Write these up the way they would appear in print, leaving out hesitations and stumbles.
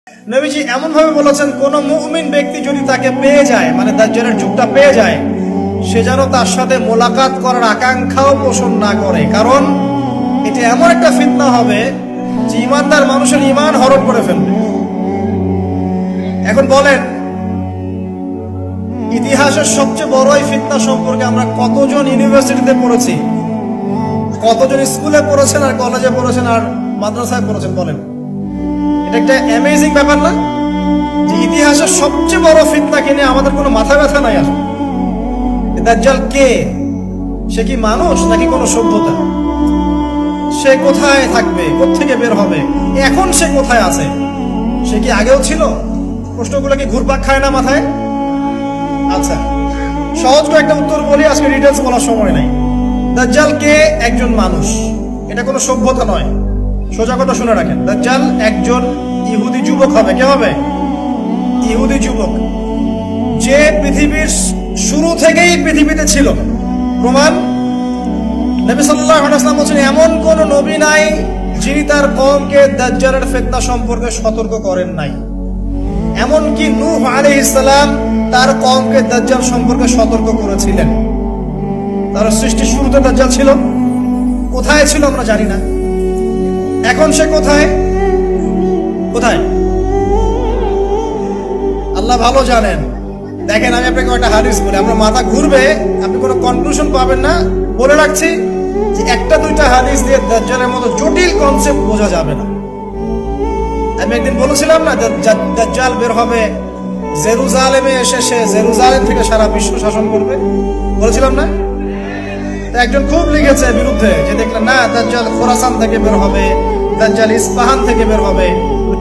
নবীজি এমন ভাবে বলেছেন, কোন মুমিন ব্যক্তি যদি তাকে পেয়ে যায়, মানে দাজ্জালের যুগটা পেয়ে যায়, সে যেন তার সাথে মোলাকাত করার আকাঙ্ক্ষাও পোষণ না করে, কারণ এটা এমন একটা ফিতনা হবে যে ইমানদার মানুষের ইমান হরণ করে ফেলবে। এখন বলেন, ইতিহাসের সবচেয়ে বড় এই ফিতনা সম্পর্কে আমরা কতজন ইউনিভার্সিটিতে পড়েছি, কতজন স্কুলে পড়েছেন আর কলেজে পড়েছেন আর মাদ্রাসায় পড়েছেন? বলেন, এটা একটা অ্যামেজিং ব্যাপার না যে ইতিহাসের সবচেয়ে বড় ফিতনাকে নিয়ে আমাদের কোনো মাথা ব্যথা নাই। আসলে দাজ্জাল কে? সে কি মানুষ নাকি কোনো সভ্যতা? সে কোথায় থাকবে? কোত্থেকে বের হবে? এখন সে কোথায় আছে? সে কি আগেও ছিল? প্রশ্নগুলো কি ঘুরপাক খায় না মাথায়? আচ্ছা, সহজ করে একটা উত্তর বলি, আজকে ডিটেলস বলার সময় নাই। দাজ্জাল কে? একজন মানুষ, এটা কোনো সভ্যতা নয়। সোজা কথা শুনে রাখেন, দাজ্জাল একজন ইহুদি যুবক হবে। কে হবে? ইহুদি যুবক, যে পৃথিবীর শুরু থেকেই পৃথিবীতে ছিল। প্রমাণ, নবী সাল্লাল্লাহু আলাইহি ওয়াসাল্লাম বলেছেন, এমন কোন নবী নাই যিনি তার কওমকে দাজ্জালের ফিতনা সম্পর্কে সতর্ক করেন নাই। এমনকি নূহ আলাইহিস সালাম তার কওমকে দাজ্জাল সম্পর্কে সতর্ক করেছিলেন। তার সৃষ্টির শুরুতে দাজ্জাল ছিল। কোথায় ছিল আমরা জানি না। এখন সে কোথায়? কোথায় আল্লাহ ভালো জানেন। দেখেন, আমি আপনাকে একটা হাদিস বলি, আপনার মাথা ঘুরবে, আপনি কোনো কনক্লুশন পাবেন না। বলে রাখছি যে একটা দুইটা হাদিস দিয়ে দাজ্জালের মতো জটিল কনসেপ্ট বোঝা যাবে না। আমি একদিন বলেছিলাম না, দাজ্জাল বের হবে জেরুজালেমে এসে, সে জেরুজালেম থেকে সারা বিশ্ব শাসন করবে, বলেছিলাম না? একজন খুব লিখেছে বিরুদ্ধে, যে দেখলেন না দাজ্জাল খোরাসান থেকে বের হবে, দাজ্জাল ইস্পাহান থেকে বের হবে।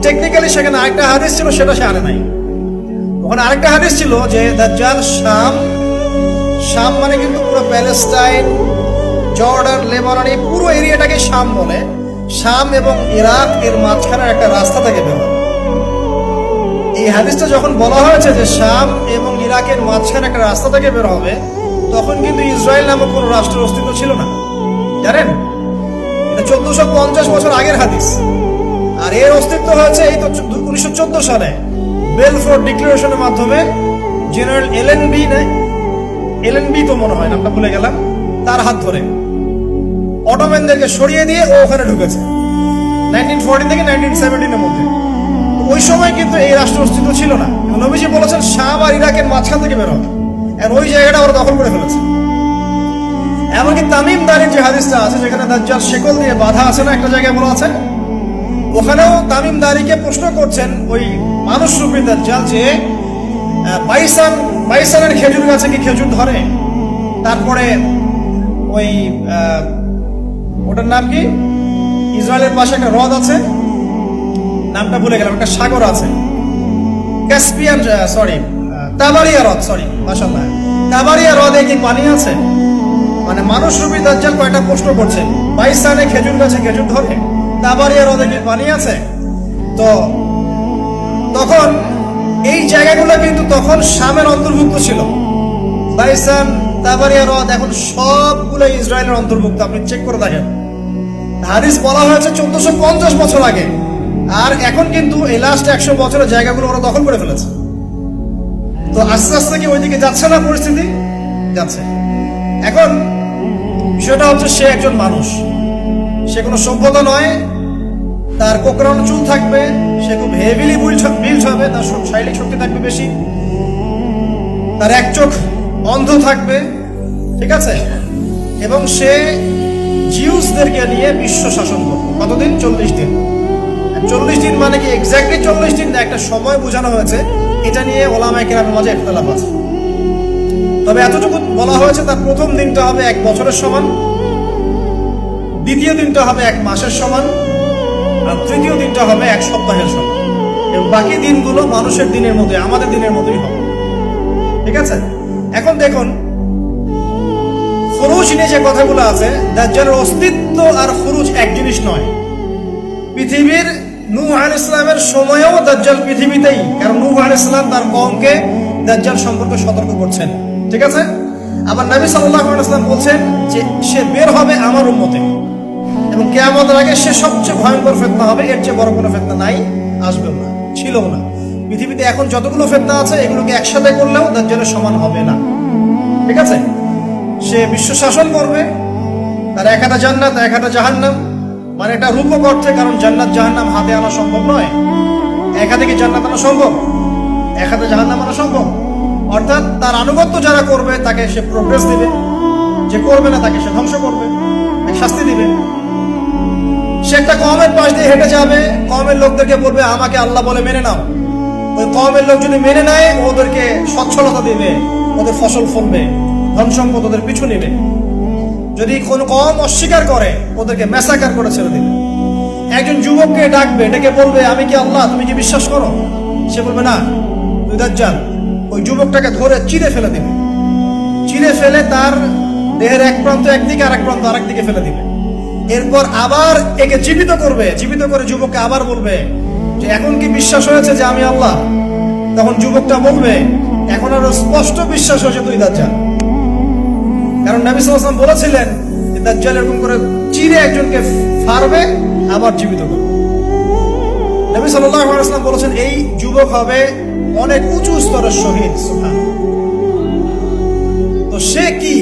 টেকনিক্যালি সেখানে আরেকটা হাদিস ছিল, সেটা সে আনে নাই। ওখানে আরেকটা হাদিস ছিল যে দাজ্জাল শাম মানে কিন্তু পুরো প্যালেস্টাইন, জর্ডান, লেবানন, এই পুরো এরিয়াটাকে শাম বলে। শাম এবং ইরাক এর মাঝখানের একটা রাস্তা থেকে বের হবে। এই হাদিসটা যখন বলা হয়েছে যে শাম এবং ইরাকের মাঝখানে একটা রাস্তা থেকে বের হবে, তখন কিন্তু ইসরায়েল নামক কোন রাষ্ট্রের অস্তিত্ব ছিল না, জানেন? এটা 1450 বছর আগের হাদিস। আর এর অস্তিত্ব হয়েছে এই তো 1914 সালে বেলফোর ডিক্লারেশনের মাধ্যমে। জেনারেল এলএনবি তো মনে হয়, নামটা ভুলে গেলাম, তার হাত ধরে অটোম্যানদেরকে সরিয়ে দিয়ে ও ওখানে ঢুকেছে 1940 থেকে 1917 এর মধ্যে। ওই সময় কিন্তু এই রাষ্ট্র অস্তিত্ব ছিল না। নবীজি বলেছেন শাম আর ইরাকের মাঝখান থেকে বের হবে, আর ওই জায়গাটা ওরা দখল করে ফেলেছে। এমনকি তামিম দারির যে হাদিসটা আছে, যেখানে দাজ্জাল শেকল দিয়ে বাধা আছে না, একটা জায়গায় বলা আছে, ওখানেও তামিম দারিকে প্রশ্ন করছেন ওই মানুষ রূপী দাজ্জাল যে বাইসানের খেজুর গাছে কি খেজুর ধরে? তারপরে ওই ওটার নাম কি, ইসরায়েলের পাশে একটা হ্রদ আছে, নামটা ভুলে গেলাম, একটা সাগর আছে, ক্যাসপিয়ান, তাবারিয়া হ্রদ, মাশাআল্লাহ, তাবারিয়া হ্রদে কি পানি আছে? মানে মানুষ রূপী দাজ্জাল কয়টা প্রশ্ন করছেন, বাইসানে খেজুর গাছে খেজুর ধরে, তাবারিয়া হ্রদে কি পানি আছে? তো তখন এই জায়গাগুলো কিন্তু তখন শামের অন্তর্ভুক্ত ছিল। বাইসান, তাবারিয়া হ্রদ এখন সবগুলো ইসরায়েলের অন্তর্ভুক্ত। আপনি চেক করে দেখেন, হাদিস বলা হয়েছে 1450 বছর আগে, আর এখন কিন্তু এই লাস্ট 100 বছরের জায়গাগুলো ওরা দখল করে ফেলেছে। তো আস্তে আস্তে কি ওইদিকে যাচ্ছে না পরিস্থিতি? যাচ্ছে। এখন বিষয়টা হচ্ছে, সে একজন মানুষ, সে কোনো সভ্যতা নয়। তার কোকড়ানো চুল থাকবে, সে খুব হেভিলি বিল্ড হবে, তার শারীরিক শক্তি থাকবে বেশি, তার এক চোখ অন্ধ থাকবে, ঠিক আছে? এবং সে জিউসদেরকে নিয়ে বিশ্ব শাসন করবে। কতদিন? 40 দিন। 40 দিন মানে কি এক্স্যাক্টলি 40 দিন না, একটা সময় বোঝানো হয়েছে। এটা নিয়ে ওলামায়ে কেরামের মাঝে ইখতিলাফ আছে। তবে এতটুকু বলা হয়েছে, তার প্রথম দিনটা হবে 1 বছরের সমান, দ্বিতীয় দিনটা হবে 1 মাসের সমান, আর তৃতীয় দিনটা হবে 1 সপ্তাহের সমান। এবং বাকি দিনগুলো মানুষের দিনের মতোই, আমাদের দিনের মতোই হবে, ঠিক আছে? এখন দেখুন, খুরুজ নিয়ে যে কথাগুলো আছে, দাজ্জালের অস্তিত্ব আর খুরুজ এক জিনিস নয়। পৃথিবীর নূহ আলাইহিস সালামের সময়েও দাজ্জাল পৃথিবীতেই, কারণ নূহ আলাইহিস সালাম তার কওমকে দাজ্জাল সম্পর্কে সতর্ক করছেন, ঠিক আছে? আবার নবী সাল্লাল্লাহু আলাইহি ওয়াসাল্লাম বলছেন যে সে বের হবে আমার উম্মতে, এবং কিয়ামতের আগে সে সবচেয়ে ভয়ঙ্কর ফিতনা হবে, এর চেয়ে বড় কোনো ফিতনা নাই, আসবে না। ছিল না। পৃথিবীতে এখন যতগুলো ফিতনা আছে এগুলোকে একসাথে করলেও দাজ্জালের সমান হবে না। ঠিক আছে? সে বিশ্ব শাসন করবে, তার এক হাতে জান্নাত এক হাতে জাহান্নাম, মানে এটা রূপক অর্থে, কারণ জান্নাত জাহান্নাম হাতে আনা সম্ভব নয়। এক হাতে কি জান্নাত আনা সম্ভব? এক হাতে জাহান্নাম আনা সম্ভব? অর্থাৎ তার আনুগত্য যারা করবে তাকে সে প্রোগ্রেস দিবে, যে করবে না তাকে সে ধ্বংস করবে, শাস্তি দিবে। সে একটা কওমের পাশ দিয়ে হেঁটে যাবে, কওমের লোকদেরকে বলবে আমাকে আল্লাহ বলে মেনে নাও। ওই কওমের লোক যদি মেনে নেয় ওদেরকে সচ্ছলতা দিবে, ওদের ফসল ফলবে, ধন সম্পদ ওদের পিছু নিবে। যদি কোনো কওম অস্বীকার করে ওদেরকে ম্যাসাকার করে ছেড়ে দিবে। একজন যুবককে ডাকবে, ডেকে বলবে আমি কি আল্লাহ, তুমি কি বিশ্বাস করো? সে বলবে না, তুই দাজ্জাল। ওই যুবকটাকে ধরে চিরে ফেলে দিবে, চিরে ফেলে তার দেহের এক প্রান্ত একদিকে আর এক প্রান্ত আরেক দিকে ফেলে দিবে। এরপর আবার একে জীবিত করবে, জীবিত করে যুবককে আবার বলবে যে এখন কি বিশ্বাস হয়েছে যে আমি আল্লাহ? তখন যুবকটা বলবে এখন আরো স্পষ্ট বিশ্বাস হয়েছে তুই দাজ্জাল। কারণ নবী সাল্লাল্লাহু আলাইহি ওয়াসাল্লাম বলেছিলেন যে দাজ্জাল এরকম করে চিরে একজনকে ফাড়বে আবার জীবিত করবে। নবী সাল্লাল্লাহু আলাইহি ওয়াসাল্লাম বলেছেন এই যুবক হবে অনেক উঁচু স্তরের শহীদ। সুবহানাল্লাহ। তো সে কি